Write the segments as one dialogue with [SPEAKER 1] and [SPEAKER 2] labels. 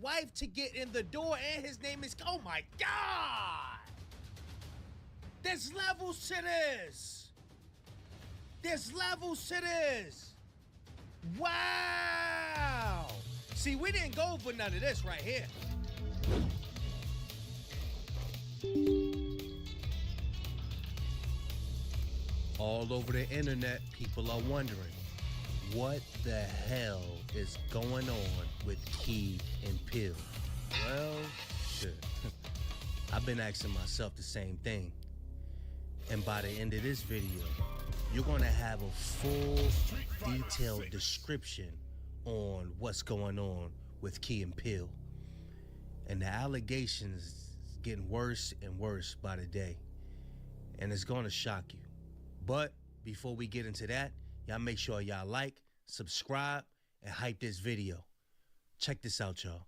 [SPEAKER 1] wife to get in the door, and his name is, oh my God! There's levels to this! There's levels to this! Wow! See, we didn't go for none of this right here. All over the internet, people are wondering, what the hell is going on with Key and Peele? Well, shit. I've been asking myself the same thing. And by the end of this video, you're gonna have a full, detailed description on what's going on with Key and Peele. And the allegations getting worse and worse by the day. And it's gonna shock you. But before we get into that, y'all make sure y'all like, subscribe, and hype this video. Check this out, y'all.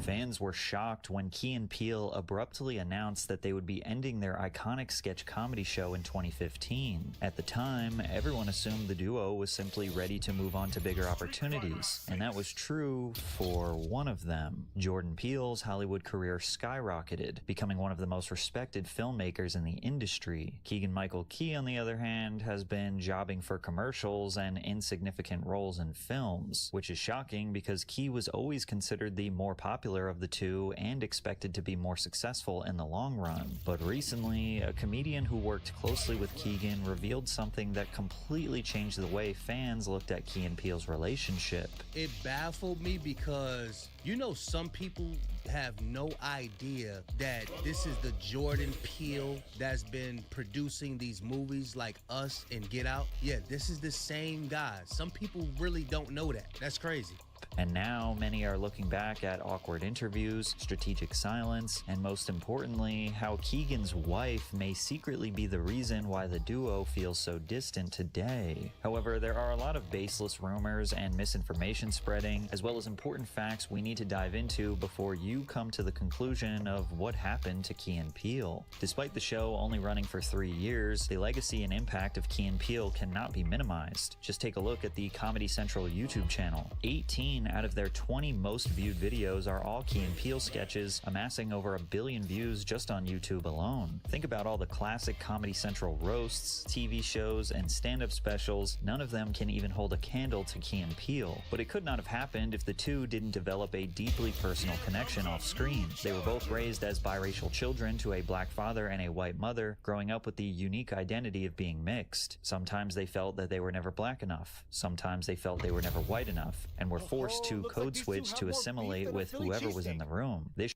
[SPEAKER 2] Fans were shocked when Key and Peele abruptly announced that they would be ending their iconic sketch comedy show in 2015. At the time, everyone assumed the duo was simply ready to move on to bigger opportunities, and that was true for one of them. Jordan Peele's Hollywood career skyrocketed, becoming one of the most respected filmmakers in the industry. Keegan-Michael Key, on the other hand, has been jobbing for commercials and insignificant roles in films, which is shocking because Key was always considered the more popular of the two and expected to be more successful in the long run. But recently, a comedian who worked closely with Keegan revealed something that completely changed the way fans looked at Key and Peele's relationship.
[SPEAKER 1] It baffled me because, you know, some people have no idea that this is the Jordan Peele that's been producing these movies like Us and Get Out. Yeah, this is the same guy. Some people really don't know that. That's crazy.
[SPEAKER 2] And now many are looking back at awkward interviews, strategic silence, and most importantly, how Keegan's wife may secretly be the reason why the duo feels so distant today. However, there are a lot of baseless rumors and misinformation spreading, as well as important facts we need to dive into before you come to the conclusion of what happened to Key and Peele. Despite the show only running for 3 years, the legacy and impact of Key and Peele cannot be minimized. Just take a look at the Comedy Central YouTube channel. 18 out of their 20 most viewed videos are all Key and Peele sketches, amassing over 1 billion views just on YouTube alone. Think about all the classic Comedy Central roasts, TV shows, and stand-up specials. None of them can even hold a candle to Key and Peele. But it could not have happened if the two didn't develop a deeply personal connection off screen. They were both raised as biracial children to a black father and a white mother, growing up with the unique identity of being mixed. Sometimes they felt that they were never black enough. Sometimes they felt they were never white enough, and were forced to code switch to assimilate with whoever was in the room. They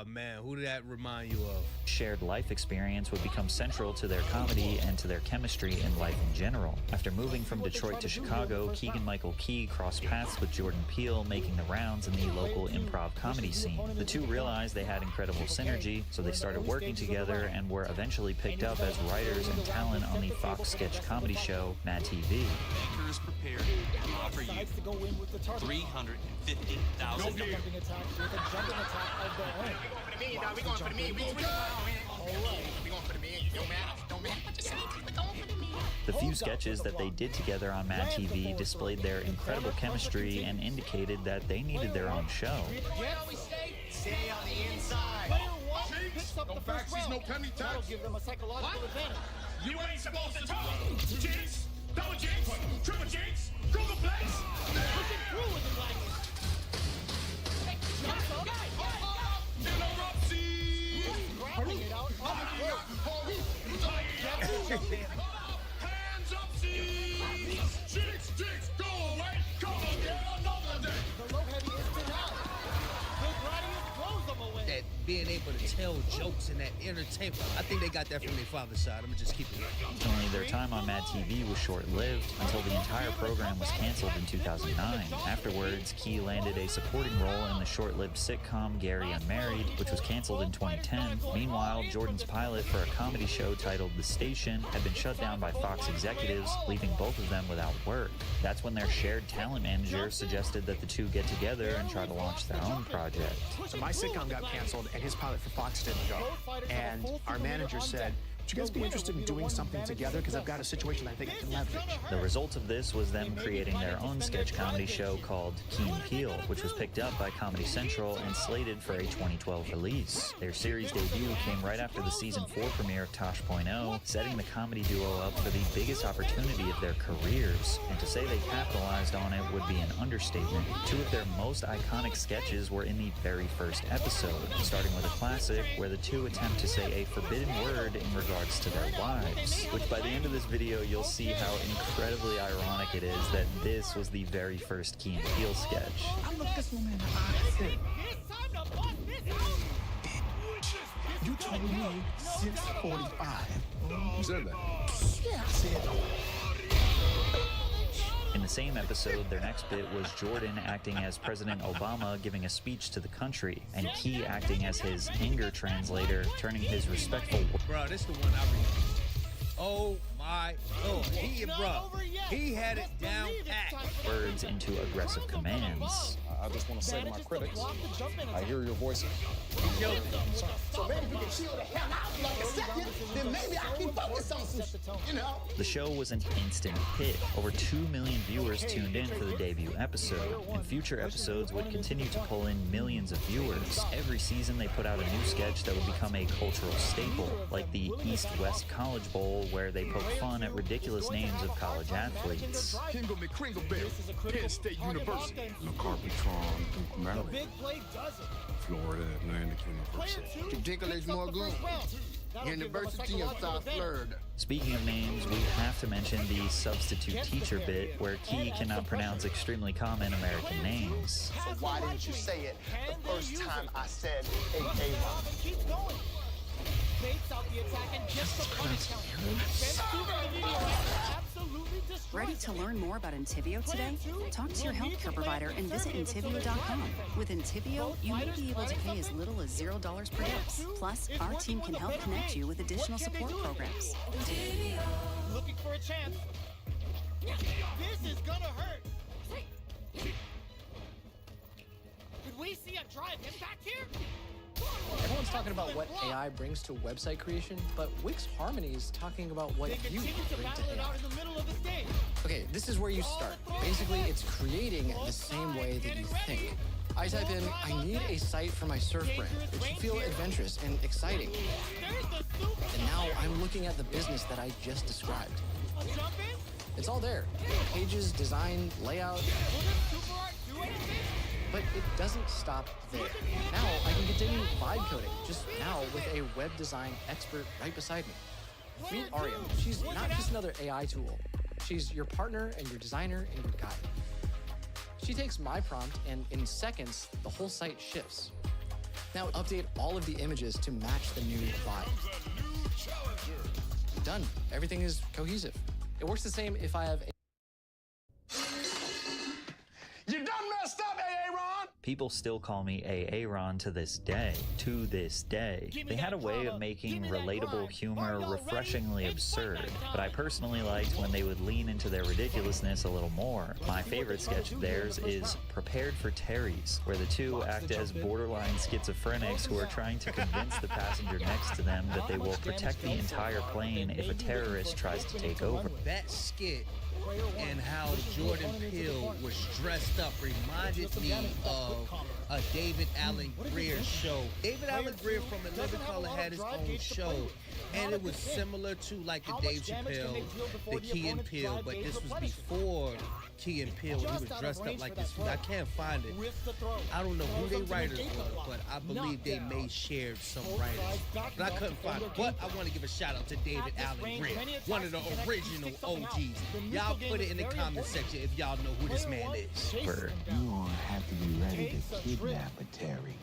[SPEAKER 1] man, who did that remind you of?
[SPEAKER 2] shared life experience would become central to their comedy and to their chemistry in life in general. After moving from Detroit to Chicago, Keegan-Michael Key crossed paths with Jordan Peele, making the rounds in the local improv comedy scene. The two realized they had incredible synergy, so they started working together and were eventually picked up as writers and talent on the Fox sketch comedy show Mad TV.
[SPEAKER 3] Baker is prepared to offer you $350,000.
[SPEAKER 4] We going for the million, dog. We going for the million. We going for the million. Don't matter what you say. We going for the million.
[SPEAKER 2] The few sketches that they did together on Mad TV displayed their incredible chemistry and indicated that they needed their own show.
[SPEAKER 4] Stay on the inside.
[SPEAKER 5] No faxies, no penny tax.
[SPEAKER 6] That'll give them a psychological advantage.
[SPEAKER 5] You ain't supposed to talk. Jinx, double jinx, triple jinx, Google Plex.
[SPEAKER 6] Looking through with the language. Grabbing it out on the floor.
[SPEAKER 5] Hands up, Jinx, jinx, go away. Come on, get another day.
[SPEAKER 6] The low heavy is denied. The gladius throws them away.
[SPEAKER 1] That being able to tell jokes and that entertainment, I think they got that from their father's side. I'm gonna just keep it real.
[SPEAKER 2] Only their time on Mad TV was short-lived until the entire program was canceled in 2009. Afterwards, Key landed a supporting role in the short-lived sitcom Gary Unmarried, which was canceled in 2010. Meanwhile, Jordan's pilot for a comedy show titled The Station had been shut down by Fox executives, leaving both of them without work. That's when their shared talent manager suggested that the two get together and try to launch their own project.
[SPEAKER 7] So my sitcom got canceled and his pilot for Fox didn't go. And our manager said,
[SPEAKER 4] Would you guys be interested in doing something together? Because I've got a situation I think I can leverage.
[SPEAKER 2] The result of this was them creating their own sketch comedy show called Key and Peele, which was picked up by Comedy Central and slated for a 2012 release. Their series debut came right after the season 4 premiere of Tosh.0, setting the comedy duo up for the biggest opportunity of their careers. And to say they capitalized on it would be an understatement. Two of their most iconic sketches were in the very first episode, starting with a classic where the two attempt to say a forbidden word in regards to their wives, which by the end of this video you'll see how incredibly ironic it is that this was the very first Key and Peele sketch.
[SPEAKER 4] I looked this woman in the eye and said, you told me 6:45.
[SPEAKER 5] You said that.
[SPEAKER 4] Yeah, I said.
[SPEAKER 2] In the same episode, their next bit was Jordan acting as President Obama giving a speech to the country, and Key acting as his anger translator, turning his respectful
[SPEAKER 1] Bro, this the one I read. Oh my Lord. He had it down pat.
[SPEAKER 2] words into aggressive commands.
[SPEAKER 7] I just want to say to my critics, I hear your voices.
[SPEAKER 4] So maybe if we can chill the hell out for like a second, then maybe I can focus on some shit, you know?
[SPEAKER 2] The show was an instant hit. Over 2 million viewers tuned in for the debut episode, and future episodes would continue to pull in millions of viewers. Every season they put out a new sketch that would become a cultural staple, like the East-West College Bowl, where they poke fun at ridiculous names of college athletes.
[SPEAKER 5] Kingle McCringleberry, Penn State University. McCarpetron, Maryland. Florida Atlantic University.
[SPEAKER 4] Ridiculous more gloom. University of South Florida.
[SPEAKER 2] Speaking of names, we have to mention the substitute teacher bit, where Key cannot pronounce extremely common American names.
[SPEAKER 4] So why didn't you say it the first time I said A-A-Ron?
[SPEAKER 8] Ready to learn more about Entivio today? Talk to your healthcare provider and visit Entivio.com. With Entivio, you may be able to pay as little as $0 per dose. Plus, our team can help connect you with additional support programs.
[SPEAKER 6] Looking for a chance. This is gonna hurt. Could we see a drive impact here?
[SPEAKER 9] Everyone's talking about what AI brings to website creation, but Wix Harmony is talking about what
[SPEAKER 6] They
[SPEAKER 9] you
[SPEAKER 6] continue to
[SPEAKER 9] bring to
[SPEAKER 6] battle it out
[SPEAKER 9] AI.
[SPEAKER 6] in the middle of the stage.
[SPEAKER 9] Okay, this is where you start. Basically, it's creating the same way that you think. I type in, I need a site for my surf brand. It should feel adventurous and exciting.
[SPEAKER 6] There's the super.
[SPEAKER 9] And now I'm looking at the business that I just described.
[SPEAKER 6] A jump in?
[SPEAKER 9] It's all there. Pages, design, layout.
[SPEAKER 6] Will this super art do anything?
[SPEAKER 9] But it doesn't stop there. Now I can continue vibe coding, just now with a web design expert right beside me. Meet Aria. She's not just another AI tool. She's your partner and your designer and your guide. She takes my prompt and in seconds, the whole site shifts. Now update all of the images to match the new vibe. Done. Everything is cohesive. It works the same if I have
[SPEAKER 5] You done messed up, A.A.Ron!
[SPEAKER 2] People still call me Aaron to this day. They had a way of making relatable humor refreshingly absurd, but I personally liked when they would lean into their ridiculousness a little more. My favorite sketch of theirs is Prepared for Terry's, where the two act as borderline schizophrenics who are trying to convince the passenger next to them that they will protect the entire plane if a terrorist tries to take over.
[SPEAKER 1] That skit and how Jordan Peele was dressed up reminded me of a David Allen Greer show. David Allen Greer from In Living Color had his own show, and it was similar to like the Dave Chappelle, the Key and Peele, but this was before Key and Peele. He was dressed up like this. I can't find it. I don't know who they writers were, but I believe they may share some writers. But I couldn't find it. But I want to give a shout out to David Allen Greer, one of the original OGs. Y'all put it in the comment section if y'all know who this man is.
[SPEAKER 10] You gonna have to be ready to kidnap a Terry.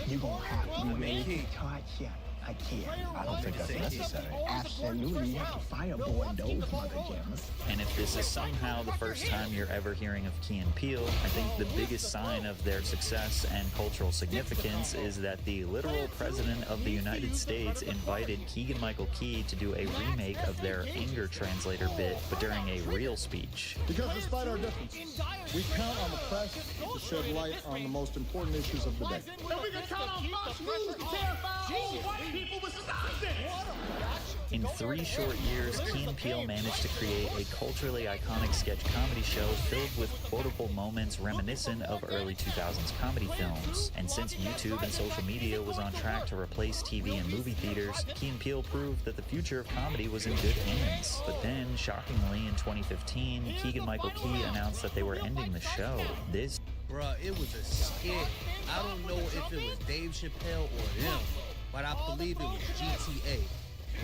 [SPEAKER 10] You gonna have to be ready to charge him. I can't. I don't think that's necessary. Absolutely, you have to fireboard those mother jammers.
[SPEAKER 2] And if this is somehow the first time you're ever hearing of Key and Peele, I think the biggest sign of their success and cultural significance is that the literal president of the United States invited Keegan-Michael Key to do a remake of their anger translator bit, but during a real speech.
[SPEAKER 7] Because despite our differences, we count on the press to shed light on the most important issues of the day.
[SPEAKER 4] And we can count on Fox News to clarify all white
[SPEAKER 5] people, this is nonsense!
[SPEAKER 2] In 3 short years, Key and Peele managed to create a culturally iconic sketch comedy show filled with quotable moments reminiscent of early 2000s comedy films. And since YouTube and social media was on track to replace TV and movie theaters, Key and Peele proved that the future of comedy was in good hands. But then, shockingly, in 2015, Keegan-Michael Key announced that they were ending the show. This
[SPEAKER 1] Bruh, it was a skit. I don't know if it was Dave Chappelle or them, but I believe it was GTA.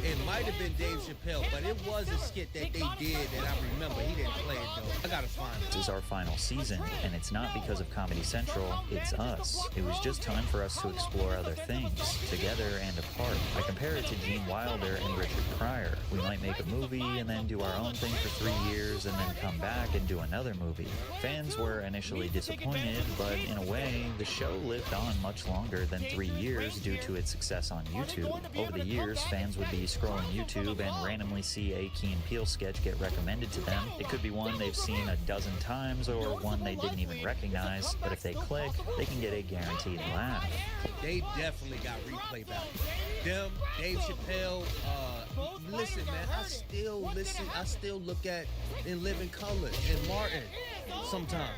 [SPEAKER 1] It might have been Dave Chappelle, but it was a skit that they did that I remember. He didn't play it though. I gotta find it.
[SPEAKER 2] is our final season, and it's not because of Comedy Central, it's us. It was just time for us to explore other things, together and apart. I compare it to Gene Wilder and Richard Pryor. We might make a movie and then do our own thing for 3 years and then come back and do another movie. Fans were initially disappointed, but in a way, the show lived on much longer than 3 years due to its success on YouTube. Over the years, fans would be scrolling YouTube and randomly see a Key and Peele sketch get recommended to them. It could be one they've seen a dozen times or one they didn't even recognize, but if they click, they can get a guaranteed laugh.
[SPEAKER 1] They definitely got replay value. Them, Dave Chappelle, listen man, I still look at In Living Color and Martin sometimes.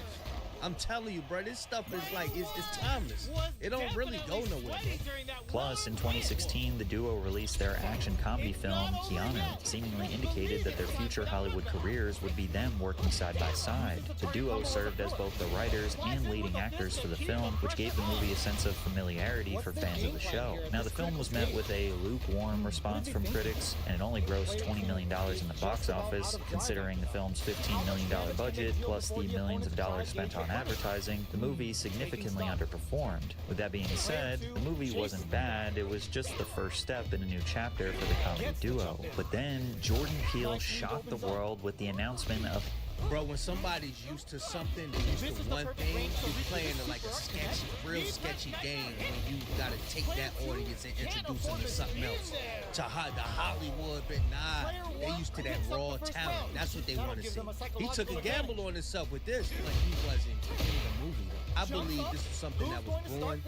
[SPEAKER 1] I'm telling you, bro, this stuff is like, it's timeless. It don't really go nowhere, bro.
[SPEAKER 2] Plus, in 2016, the duo released their action comedy film, Keanu, seemingly indicated that their future Hollywood careers would be them working side by side. The duo served as both the writers and leading actors for the film, which gave the movie a sense of familiarity for fans of the show. Now, the film was met with a lukewarm response from critics, and it only grossed $20 million in the box office, considering the film's $15 million budget, plus the millions of dollars spent on advertising. The movie significantly underperformed. With that being said, the movie wasn't bad, it was just the first step in a new chapter for the comedy duo. But then, Jordan Peele shocked the world with the announcement of
[SPEAKER 1] Bro, when somebody's used to something, they're used to one thing, you're playing like a sketchy, real sketchy game when you gotta take that audience and introduce them to something else. To the Hollywood, but nah, they used to that raw talent. That's what they want to see. He took a gamble on himself with this, but he wasn't in the movie. I believe this is something that was born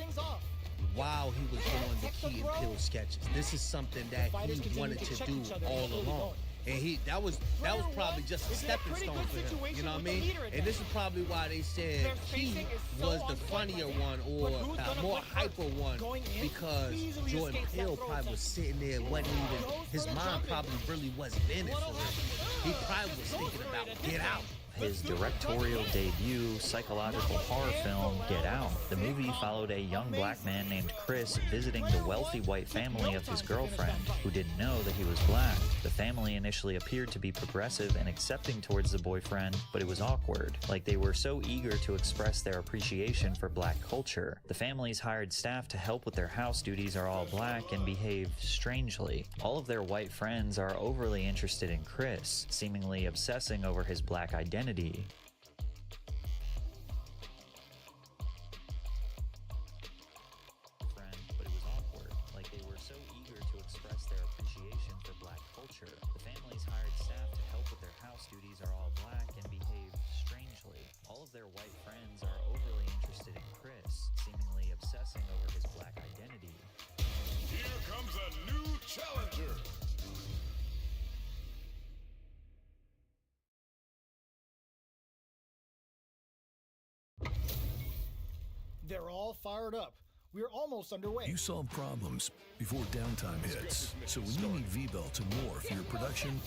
[SPEAKER 1] while he was doing the Key and Peele sketches. This is something that he wanted to do all along. And that was probably just a stepping stone for him. You know what I mean? And this is probably why they said Key was the funnier one or more hyper one, because Jordan Peele probably was sitting there, his mind probably really wasn't in it for him. He probably was thinking about Get Out.
[SPEAKER 2] his directorial debut psychological horror film, Get Out. The movie followed a young black man named Chris visiting the wealthy white family of his girlfriend, who didn't know that he was black. The family initially appeared to be progressive and accepting towards the boyfriend, but it was awkward, like they were so eager to express their appreciation for black culture. The family's hired staff to help with their house duties are all black and behave strangely. All of their white friends are overly interested in Chris, seemingly obsessing over his black identity. But it was awkward, like they were so eager to express their appreciation for black culture. The family's hired staff to help with their house duties are all black and behave strangely. All of their white friends are overly interested in Chris, seemingly obsessing over his black identity.
[SPEAKER 5] Here comes a new challenger.
[SPEAKER 6] They're all fired up. We're almost underway.
[SPEAKER 11] You solve problems before downtime hits. So when you need V-Belt to more for your production,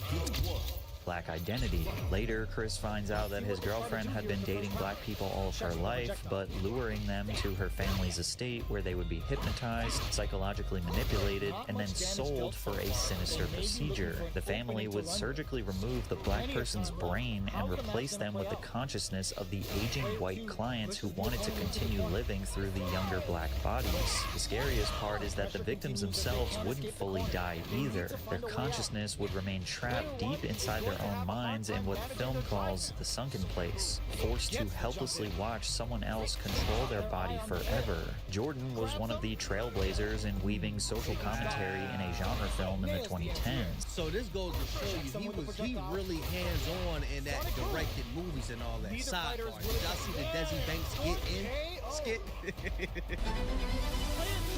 [SPEAKER 2] Black identity. Later, Chris finds out that his girlfriend had been dating black people all of her life, but luring them to her family's estate where they would be hypnotized, psychologically manipulated, and then sold for a sinister procedure. The family would surgically remove the black person's brain and replace them with the consciousness of the aging white clients who wanted to continue living through the younger black bodies. The scariest part is that the victims themselves wouldn't fully die either. Their consciousness would remain trapped deep inside their own minds in what the film calls the sunken place, forced to helplessly watch someone else control their body forever. Jordan was one of the trailblazers in weaving social commentary in a genre film in the 2010s.
[SPEAKER 1] So this goes to show you he really hands-on in that directed movies and all that. Sidebar, did y'all see the Desi Banks Get In? skit.
[SPEAKER 6] Player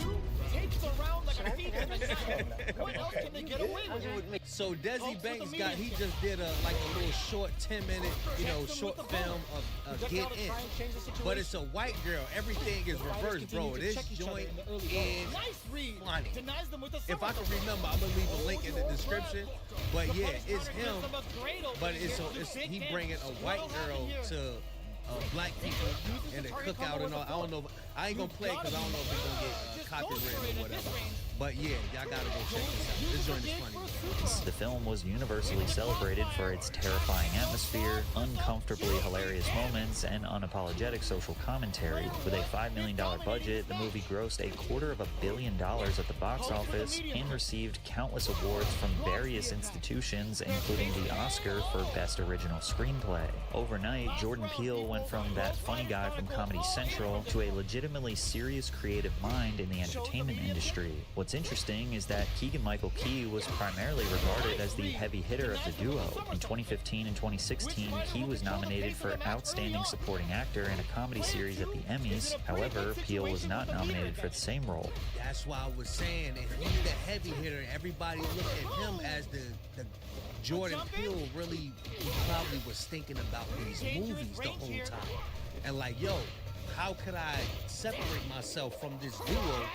[SPEAKER 6] 2 takes the round like a thief in the night. What else can they get away with?
[SPEAKER 1] So Desi Banks he just did a little short 10-minute, short film of Get In. But it's a white girl. Everything is reversed, bro. This joint is funny. If I can remember, I'm gonna leave a link in the description. But yeah, it's him. But it's he bringing a white girl to black people in a cookout and all. I don't know. I ain't gonna play because I don't know if it's gonna get copyrighted or whatever. But yeah, y'all gotta go check this out. This joint is funny.
[SPEAKER 2] The film was universally celebrated for its terrifying atmosphere, uncomfortably hilarious moments, and unapologetic social commentary. With a $5 million budget, the movie grossed $250 million at the box office and received countless awards from various institutions, including the Oscar for Best Original Screenplay. Overnight, Jordan Peele went from that funny guy from Comedy Central to a legitimately serious creative mind in the entertainment industry. What's interesting is that Keegan-Michael Key was primarily regarded as the heavy hitter of the duo. In 2015 and 2016, Key was nominated for Outstanding Supporting Actor in a comedy series at the Emmys. However, Peele was not nominated for the same role.
[SPEAKER 1] That's why I was saying, if he's the heavy hitter, everybody look at him as the Jordan Peele really probably was thinking about these movies the whole time. And like, yo, how could I separate myself from this duo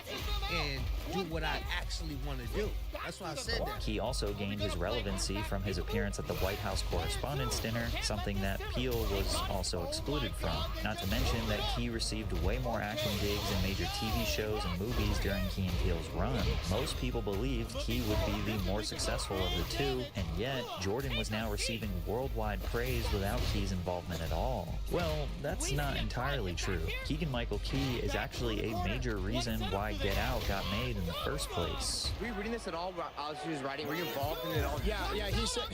[SPEAKER 1] and do what I actually want to do? That's why I said that.
[SPEAKER 2] Key also gained his relevancy from his appearance at the White House Correspondents' Dinner, something that Peele was also excluded from. Not to mention that Key received way more acting gigs in major TV shows and movies during Key and Peele's run. Most people believed Key would be the more successful of the two, and yet Jordan was now receiving worldwide praise without Key's involvement at all. Well, that's not entirely true. Keegan-Michael Key is actually a major reason why Get Out got made in the first place.
[SPEAKER 12] Were you reading this at all as he was writing? Were you involved in it all?
[SPEAKER 4] Yeah. He said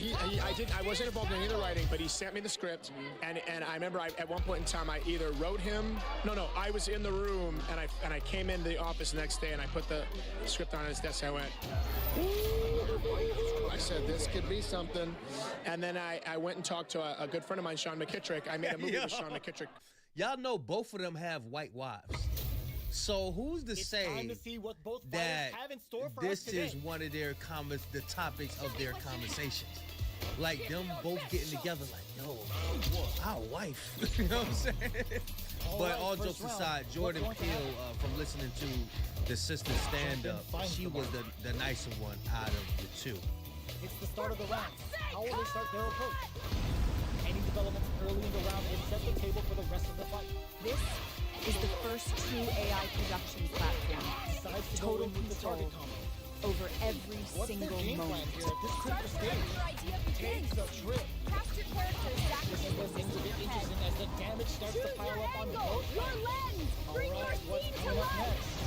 [SPEAKER 4] I wasn't involved in any of the writing, but he sent me the script, and I remember at one point in time I either wrote him. No, I was in the room, and I came into the office the next day, and I put the script on his desk. I went, ooh. I said this could be something, and then I went and talked to a good friend of mine, Sean McKittrick. I made a movie with Sean McKittrick.
[SPEAKER 1] Y'all know both of them have white wives. So who's to say that this is one of their the topics of their conversations? Like them both getting together like, yo, our wife. You know what I'm saying? But all jokes aside, Jordan Peele, from listening to the sister stand-up, she was the nicer one out of the two.
[SPEAKER 6] It's the start of the round. How will they start their approach? Any developments early in the round will set the table for the rest of the fight.
[SPEAKER 13] This is the first true AI production platform. Total control over every single moment.
[SPEAKER 6] This critical stage takes a trip. This is where things will get interesting as the damage starts to pile up on the boat. Alright, what's coming up next?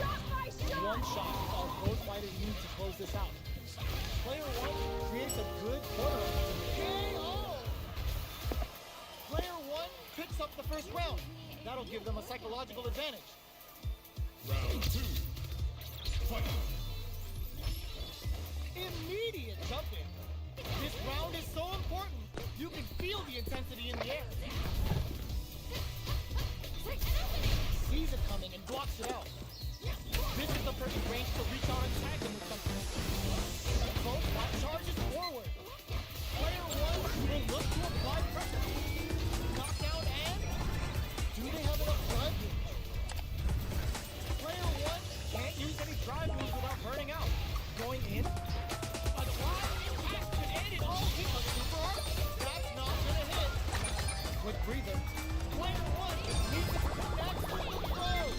[SPEAKER 6] One shot is all both fighters need to close this out. Player 1 creates a good corner. KO! Player 1 picks up the first round. That'll give them a psychological advantage.
[SPEAKER 5] Round 2. Fight.
[SPEAKER 6] Immediate jumping. This round is so important. You can feel the intensity in the air. Sees it coming and blocks it out. This is the perfect range to reach out and tag him with something. Both charges forward. Player 1 will look to apply pressure. Knockdown and do they have enough drive moves? Player 1 can't use any drive moves without burning out. Going in. A drive action and it all hits a super hard. That's not gonna hit. With breather. Player 1 needs to connect with the throw.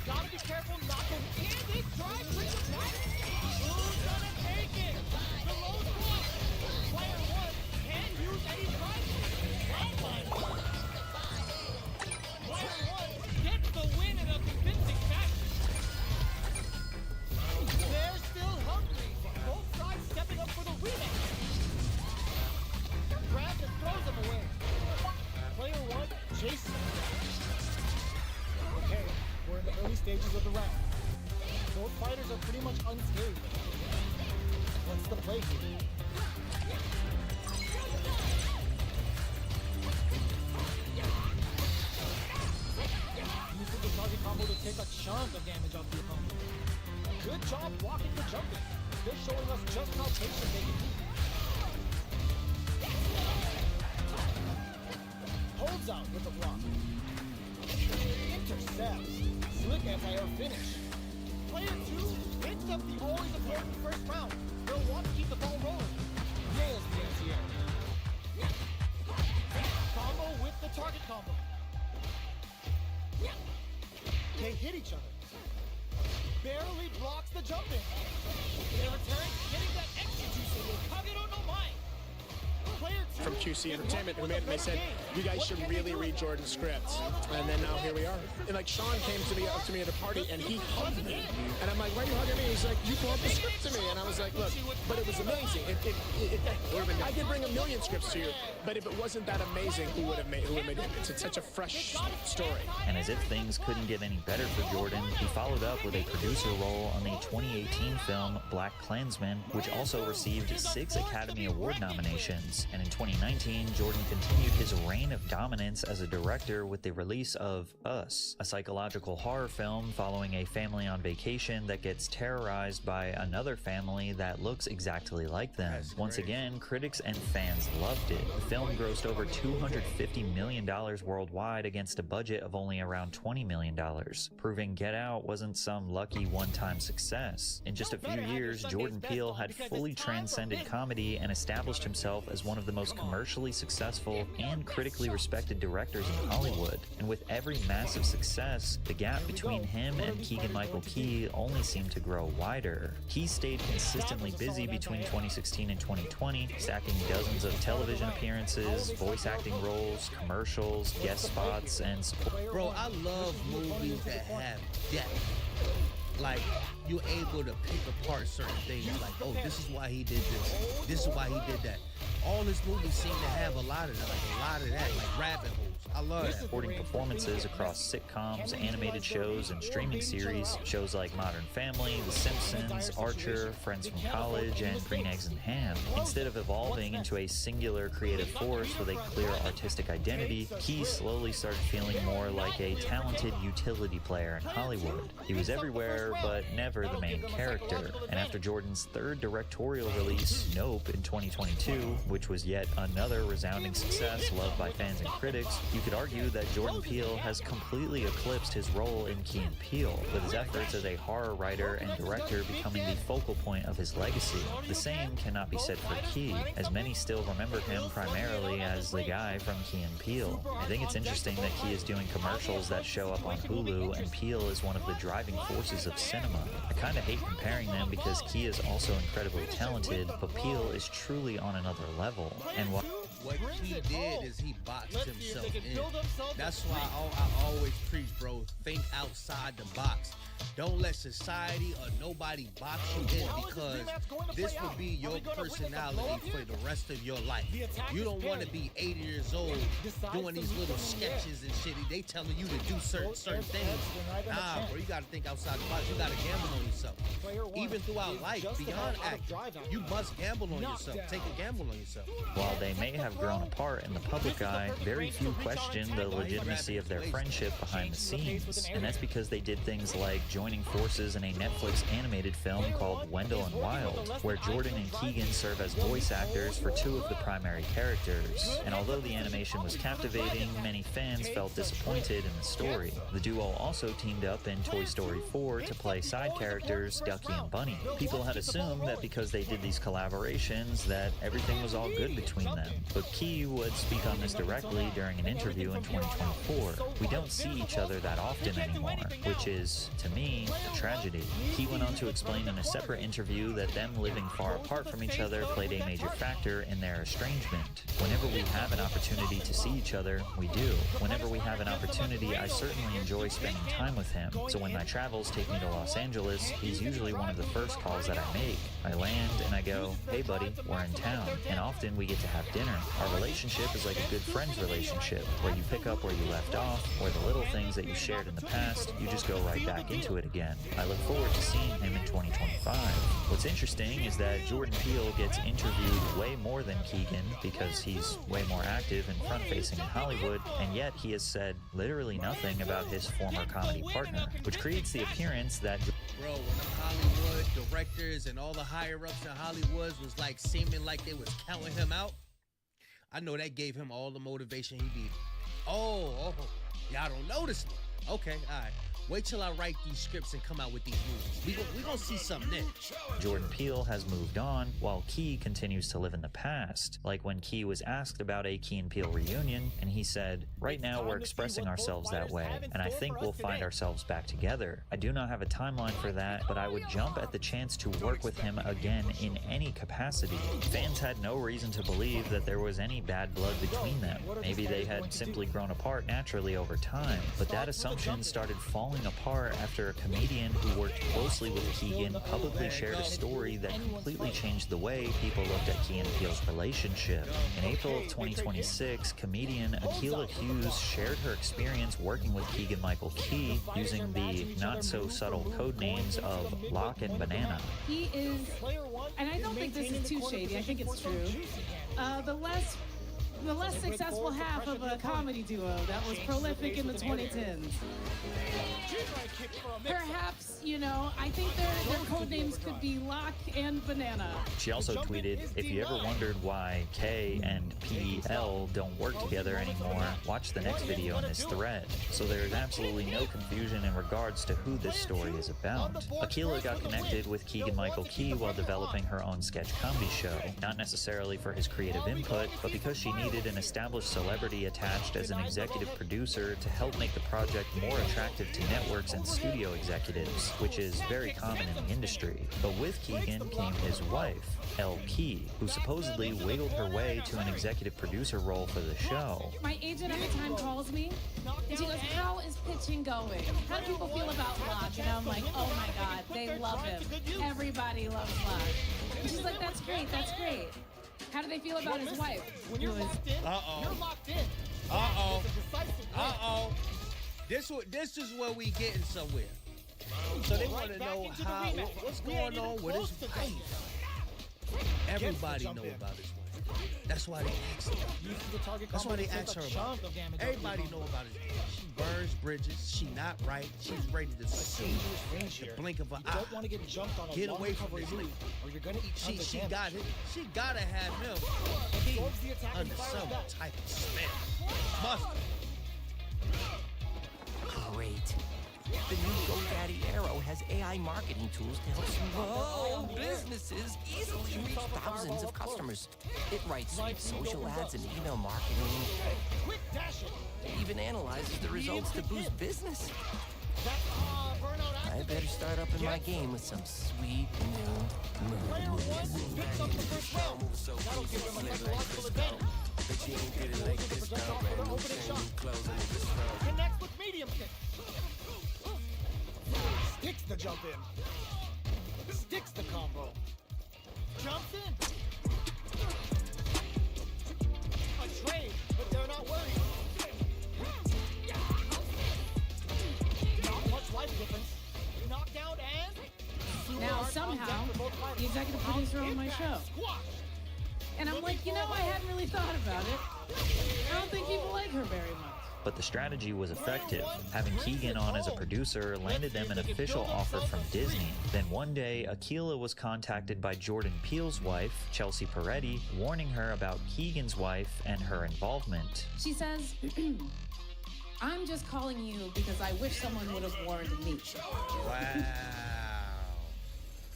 [SPEAKER 6] Gotta be careful not to and it drive brings it back. Who's gonna take it? The low block. Player 1 can't use any drive moves. Flatline. Player 1 gets the win in a convincing fashion. They're still hungry. Both sides stepping up for the rematch. Grabs and throws him away. Player 1 chases. Okay, we're in the early stages of the round. Both fighters are pretty much unscathed. What's the play here? combo to take a chunk of damage off the opponent. Good job blocking the jumping. They're showing us just how patient they can be. Holds out with the block. Intercepts. Slick anti-air finish. Player 2 picked up the always important first round. They'll want to keep the ball rolling. Nails the anti-air. Combo with the target combo. They hit each other. Barely blocks the jump in. In return, getting that extra juice in with Kagero no Mai.
[SPEAKER 4] From QC Entertainment who made it, they said, you guys should really read Jordan's scripts. And then now here we are. And like Sean came to me up to me at a party and he hugged me. And I'm like, why are you hugging me? He's like, you brought the script to me. And I was like, look, but it was amazing. I could bring a million scripts to you, but if it wasn't that amazing, who would have made it? It's such a fresh story.
[SPEAKER 2] And as if things couldn't get any better for Jordan, he followed up with a producer role on the 2018 film Black Klansman, which also received 6 Academy Award nominations. And in 2019, Jordan continued his reign of dominance as a director with the release of Us, a psychological horror film following a family on vacation that gets terrorized by another family that looks exactly like them. Once again, critics and fans loved it. The film grossed over $250 million worldwide against a budget of only around $20 million, proving Get Out wasn't some lucky one-time success. In just a few years, Jordan Peele had fully transcended comedy and established himself as one of the most commercially successful and critically respected directors in Hollywood. And with every massive success, the gap between him and Keegan-Michael Key only seemed to grow wider. Key stayed consistently busy between 2016 and 2020, stacking dozens of television appearances, voice acting roles, commercials, guest spots, and support.
[SPEAKER 1] Bro, I love movies that have depth. Like, you're able to pick apart certain things, like, oh, this is why he did this, this is why he did that. All his movies seem to have a lot of that, like rabbit holes. I love that.
[SPEAKER 2] Supporting performances across sitcoms, animated shows, and streaming series, shows like Modern Family, The Simpsons, Archer, Friends from College, and Green Eggs and Ham. Instead of evolving into a singular creative force with a clear artistic identity, Key slowly started feeling more like a talented utility player in Hollywood. He was everywhere, but never the main character. And after Jordan's third directorial release, Nope, in 2022, which was yet another resounding success loved by fans and critics, you could argue that Jordan Peele has completely eclipsed his role in Key and Peele, with his efforts as a horror writer and director becoming the focal point of his legacy. The same cannot be said for Key, as many still remember him primarily as the guy from Key and Peele. I think it's interesting that Key is doing commercials that show up on Hulu, and Peele is one of the driving forces of cinema. I kinda hate comparing them because Key is also incredibly talented, but Peele is truly on another level. And
[SPEAKER 1] what he did is he boxed himself in. That's why I always preach, bro, think outside the box. Don't let society or nobody box you in, because this will be your personality for the rest of your life. You don't want to be 80 years old doing these little sketches and shit. They telling you to do certain things. Nah, bro, you got to think outside the box. You got to gamble on yourself. Even throughout life, beyond acting, you must gamble on yourself. Take a gamble on yourself.
[SPEAKER 2] While they may have grown apart in the public eye, very few question the legitimacy of their friendship behind the scenes. And that's because they did things like joining forces in a Netflix animated film called Wendell and Wild, where Jordan and Keegan serve as voice actors for 2 of the primary characters. And although the animation was captivating, many fans felt disappointed in the story. The duo also teamed up in Toy Story 4 to play side characters Ducky and Bunny. People had assumed that because they did these collaborations that everything was all good between them. But Key would speak on this directly during an interview in 2024. We don't see each other that often anymore, which is, to me, a tragedy. He went on to explain in a separate interview that them living far apart from each other played a major factor in their estrangement. Whenever we have an opportunity to see each other, we do. Whenever we have an opportunity, I certainly enjoy spending time with him. So when my travels take me to Los Angeles, he's usually one of the first calls that I make. I land and I go, hey buddy, we're in town. And often we get to have dinner. Our relationship is like a good friend's relationship, where you pick up where you left off, where the little things that you shared in the past, you just go right back into into it again. I look forward to seeing him in 2025. What's interesting is that Jordan Peele gets interviewed way more than Keegan because he's way more active and front-facing in Hollywood, and yet he has said literally nothing about his former comedy partner, which creates the appearance that...
[SPEAKER 1] Bro, when the Hollywood directors and all the higher-ups in Hollywood was like seeming like they was counting him out, I know that gave him all the motivation he needed. Oh, y'all don't notice me. Okay, all right. Wait till I write these scripts and come out with these movies. We gonna see something there.
[SPEAKER 2] Jordan Peele has moved on, while Key continues to live in the past. Like when Key was asked about a Key and Peele reunion, and he said, "Right now we're expressing ourselves that way, and I think we'll find ourselves back together. I do not have a timeline for that, but I would jump at the chance to work with him again in any capacity." Fans had no reason to believe that there was any bad blood between them. Maybe they had simply grown apart naturally over time, but that assumption started falling apart after a comedian who worked closely with Keegan publicly shared a story that completely changed the way people looked at Key and Peele's relationship. In April of 2026, comedian Akilah Hughes shared her experience working with Keegan-Michael Key using the not-so-subtle code names of Lock and Banana.
[SPEAKER 14] He is, and I don't think this is too shady, I think it's true, the less successful half of a comedy duo that was prolific in the 2010s. Perhaps, you know, I think their code names could be Lock and Banana.
[SPEAKER 2] She also tweeted, "If you ever wondered why K and PL don't work together anymore, watch the next video in this thread." So there is absolutely no confusion in regards to who this story is about. Akilah got connected with Keegan-Michael Key while developing her own sketch comedy show, not necessarily for his creative input, but because she needed an established celebrity attached as an executive producer to help make the project more attractive to networks and studio executives, which is very common in the industry. But with Keegan came his wife, Elle Key, who supposedly wiggled her way to an executive producer role for the show.
[SPEAKER 14] My agent at the time calls me, and she goes, "How is pitching going? How do people feel about Lock?" And I'm like, "Oh my God, they love him. Everybody loves Lock." And she's like, "That's great, that's great. How do they feel about his wife?"
[SPEAKER 6] When you're locked in, you're locked in.
[SPEAKER 1] This is where we getting somewhere. So they want to know what's going on with his wife. Everybody know about his wife. That's why they ask her. That's why they ask her about it. Everybody know about it. She burns bridges. She not right. She's ready to sue. The blink of an eye.
[SPEAKER 6] Don't want to get jumped on a
[SPEAKER 1] Get away from this nigga.
[SPEAKER 6] or you're gonna eat tons of
[SPEAKER 1] She
[SPEAKER 6] damage.
[SPEAKER 1] got it. She gotta have him under some type of spell. Mustard.
[SPEAKER 15] Great. The new GoDaddy Arrow has AI marketing tools to help small businesses easily reach thousands of customers. It writes sweet social ads and email marketing. It even analyzes the results to boost business. I better start up in my game with some sweet new moves.
[SPEAKER 6] Connect with medium kick. Sticks the jump in. Sticks the combo. Jumps in. A trade, but they're not worried. Not much life difference. Knockdown and...
[SPEAKER 14] Now, somehow, the executive producer on my show. And I'm like, you know, I hadn't really thought about it. I don't think people like her very much.
[SPEAKER 2] But the strategy was effective. Having Keegan on as a producer landed them an official offer from Disney. Then one day, Akilah was contacted by Jordan Peele's wife, Chelsea Peretti, warning her about Keegan's wife and her involvement.
[SPEAKER 14] She says, "I'm just calling you because I wish someone would have warned me."
[SPEAKER 1] Wow.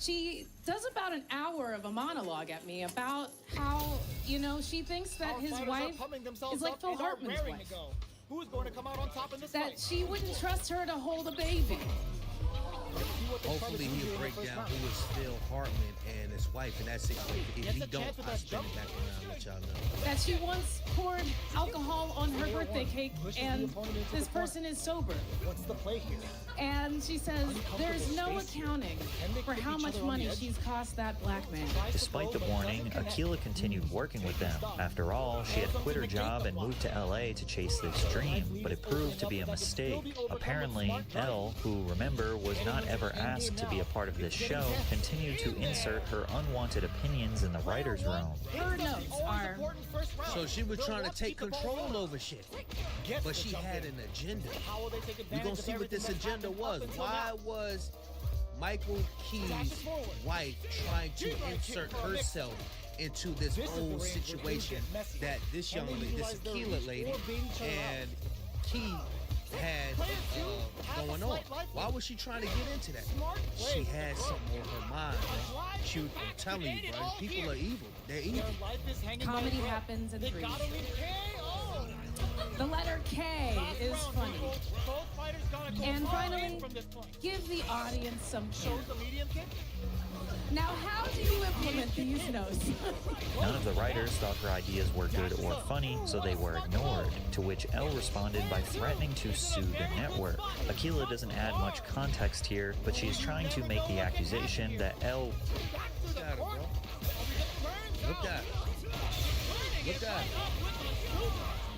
[SPEAKER 14] She does about an hour of a monologue at me about how, you know, she thinks that his wife is like Phil Hartman's wife.
[SPEAKER 6] Who's going to come out on top in this
[SPEAKER 14] That she wouldn't trust her to hold a baby.
[SPEAKER 1] Hopefully he'll break down who is Phil Hartman and his wife, and that's it. If he don't, I'll spin it back around and let y'all know.
[SPEAKER 14] That she once poured alcohol on her birthday cake, and this person is sober.
[SPEAKER 6] What's the play here?
[SPEAKER 14] And she says there's no accounting for how much money she's cost that black man.
[SPEAKER 2] Despite the warning, Akilah continued working with them. After all, she had quit her job and moved to LA to chase this dream, but it proved to be a mistake. Apparently, Elle, who, remember, was not ever asked to be a part of this show, continued to insert her unwanted opinions in the writer's room.
[SPEAKER 14] Her notes are...
[SPEAKER 1] So she was trying to take control over shit, but she had an agenda. We're gonna see what this agenda was. Why was Michael Key's wife trying to insert herself into this whole situation that this young lady, this Akilah lady, and Key had going on? Why was she trying to get into that? She had something on her mind, bro. I'm telling you, bro, people are evil. They're evil.
[SPEAKER 14] Comedy happens in threes. The letter K is funny. And finally, give the audience some clue. Now, how do you implement these notes?
[SPEAKER 2] None of the writers thought her ideas were good or funny, so they were ignored, to which Elle responded by threatening to sue the network. Akilah doesn't add much context here, but she is trying to make the accusation that Elle...
[SPEAKER 1] Look at her, bro. Look at her. Look at her.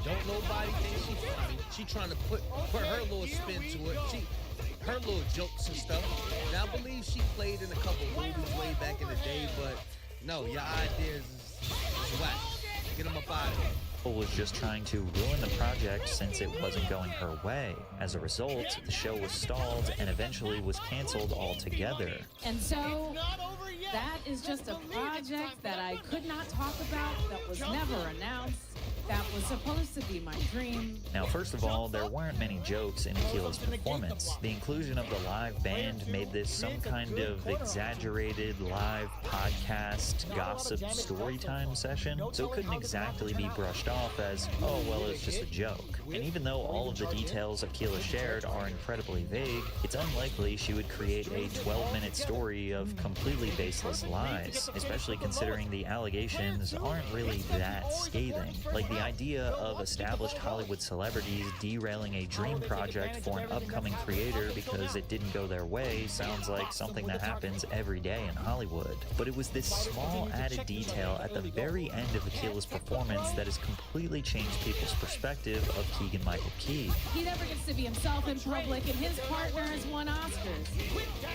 [SPEAKER 1] Don't nobody think she's funny. She trying to put her little spin to it. Her little jokes and stuff. Now, I believe she played in a couple movies way back in the day, but no, your ideas is whack. Get them up out of here.
[SPEAKER 2] Was just trying to ruin the project since it wasn't going her way. As a result, the show was stalled and eventually was canceled altogether.
[SPEAKER 14] And so, that is just a project that I could not talk about, that was never announced, that was supposed to be my dream.
[SPEAKER 2] Now, first of all, there weren't many jokes in Akilah's performance. The inclusion of the live band made this some kind of exaggerated live podcast gossip storytime session, so it couldn't exactly be brushed off as, oh, well, it's just a joke. And even though all of the details Akilah shared are incredibly vague, it's unlikely she would create a 12-minute story of completely baseless lies, especially considering the allegations aren't really that scathing. Like the idea of established Hollywood celebrities derailing a dream project for an upcoming creator because it didn't go their way sounds like something that happens every day in Hollywood. But it was this small added detail at the very end of Akilah's performance that has completely changed people's perspective of Keegan-Michael Key.
[SPEAKER 14] He never gets to be himself in public, and his partner has won Oscars.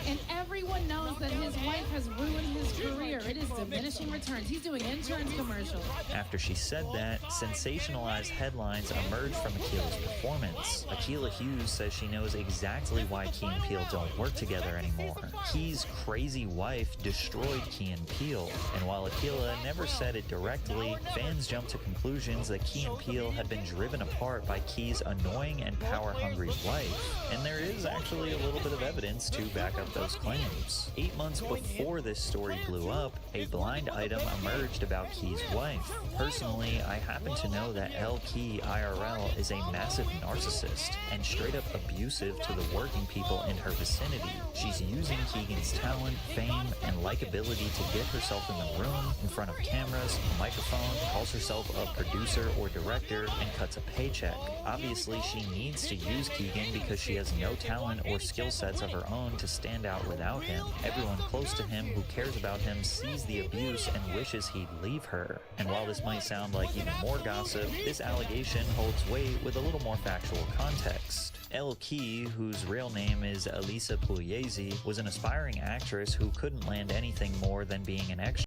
[SPEAKER 14] And everyone knows that his wife has ruined his career. It is diminishing returns. He's doing insurance commercials.
[SPEAKER 2] After she said that, sensationalized headlines emerged from Akilah's performance. Akilah Hughes says she knows exactly why Key and Peele don't work together anymore. Key's crazy wife destroyed Key and Peele, and while Akilah never said it directly, fans jumped to conclusions that Key and Peele had been driven apart by Key's annoying and power-hungry wife. And there is actually a little bit of evidence to back up those claims. 8 months before this story blew up, a blind item emerged about Key's wife. Personally, I happen to know that Elle Key IRL is a massive narcissist and straight up abusive to the working people in her vicinity. She's using Keegan's talent, fame, and likability to get herself in the room, in front of cameras, a microphone, calls herself a producer or director, and cuts a paycheck. Obviously, she needs to use Keegan because she has no talent or skill sets of her own to stand out without him. Everyone close to him who cares about him sees the abuse and wishes he'd leave her. And while this might sound like even more gossip, this allegation holds weight with a little more factual context. Elle Key, whose real name is Elisa Pugliese, was an aspiring actress who couldn't land anything more than being an extra